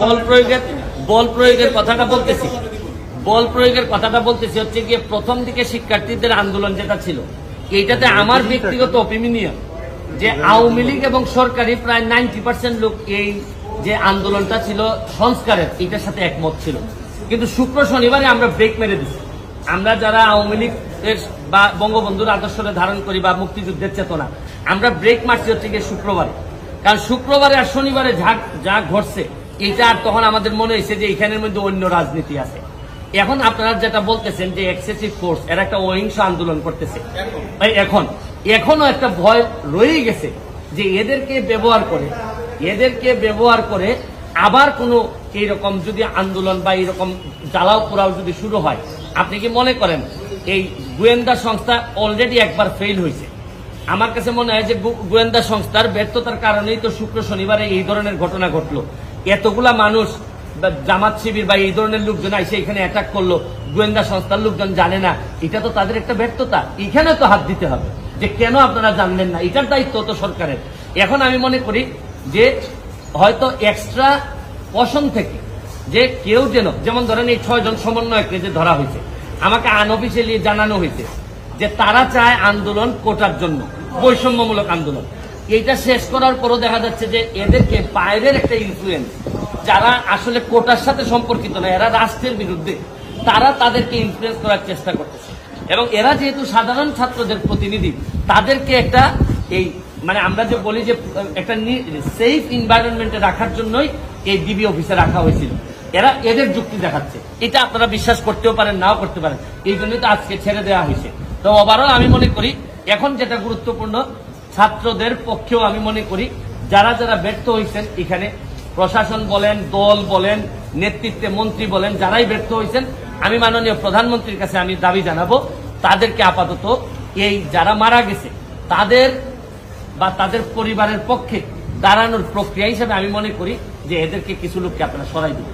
বল প্রয়োগের কথাটা বলতেছি হচ্ছে গিয়ে প্রথম দিকে শিক্ষার্থীদের আন্দোলন যেটা ছিল এইটাতে আমার ব্যক্তিগত অপিনিয়ন যে আওয়ামী লীগ এবং সরকারি প্রায় 90% লোক এই যে আন্দোলনটা ছিল সংস্কারের এটার সাথে একমত ছিল, কিন্তু শুক্র শনিবারে আমরা ব্রেক মেরে দিচ্ছি। আমরা যারা আওয়ামী লীগের বা বঙ্গবন্ধুর আদর্শকে ধারণ করি বা মুক্তিযুদ্ধের চেতনা, আমরা ব্রেক মারছি হচ্ছে গিয়ে শুক্রবারে। কারণ শুক্রবারে আর শনিবারে যা ঘটছে এটা আর তখন আমাদের মনে হয়েছে যে এখানের মধ্যে অন্য রাজনীতি আছে। এখন আপনারা যেটা বলতেছেন যে এক্সেসিভ ফোর্স, এরা একটা অহিংস আন্দোলন করতেছে, এখনো একটা ভয় রয়ে গেছে যে এদেরকে ব্যবহার করে আবার কোনো এইরকম যদি আন্দোলন বা এইরকম জ্বালাও পোড়াও যদি শুরু হয়, আপনি কি মনে করেন এই গোয়েন্দা সংস্থা অলরেডি একবার ফেল হয়েছে? আমার কাছে মনে হয় যে গোয়েন্দা সংস্থার ব্যর্থতার কারণেই তো শুক্র শনিবারে এই ধরনের ঘটনা ঘটলো। এতগুলা মানুষ জামাত শিবির বা এই ধরনের লোকজন এসে এখানে অ্যাটাক করলো, গোয়েন্দা সংস্থার লোকজন জানে না, এটা তো তাদের একটা ব্যর্থতা। এখানে তো হাত দিতে হবে যে কেন আপনারা জানলেন না, এটার দায়িত্ব তো সরকারের। এখন আমি মনে করি যে হয়তো এক্সট্রা পশন থেকে যে কেউ যেমন ধরেন এই 6 জন সমন্বয়ককে যে ধরা হয়েছে, আমাকে আনঅফিসিয়ালি জানানো হয়েছে যে তারা চায় আন্দোলন কোটার জন্য, বৈষম্যমূলক আন্দোলন। এইটা শেষ করার পরও দেখা যাচ্ছে যে এদেরকে বাইরের একটা ইনফ্লুয়েন্স, যারা আসলে কোটার সাথে সম্পর্কিত না, এরা রাষ্ট্রের বিরুদ্ধে, তারা তাদেরকে ইনফ্লুয়েন্স করার চেষ্টা করতেছে। এবং এরা যেহেতু সাধারণ ছাত্রদের প্রতিনিধি, তাদেরকে একটা মানে আমরা যে বলি যে একটা সেফ এনভায়রনমেন্টে রাখার জন্যই এই ডিবি অফিসে রাখা হয়েছিল। এরা এদের যুক্তি দেখাচ্ছে, এটা আপনারা বিশ্বাস করতেও পারেন, নাও করতে পারেন, এই জন্যই তো আজকে ছেড়ে দেওয়া হয়েছে। তো ওভারঅল আমি মনে করি এখন যেটা গুরুত্বপূর্ণ, ছাত্রদের পক্ষেও আমি মনে করি যারা ব্যর্থ হয়েছেন এখানে, প্রশাসন বলেন, দল বলেন, নেতৃত্বে মন্ত্রী বলেন, যারাই ব্যর্থ হয়েছেন, আমি মাননীয় প্রধানমন্ত্রীর কাছে আমি দাবি জানাবো তাদেরকে আপাতত এই যারা মারা গেছে তাদের বা তাদের পরিবারের পক্ষে দাঁড়ানোর প্রক্রিয়া হিসেবে আমি মনে করি যে এদেরকে কিছু লোককে আপনারা সরাই দিন।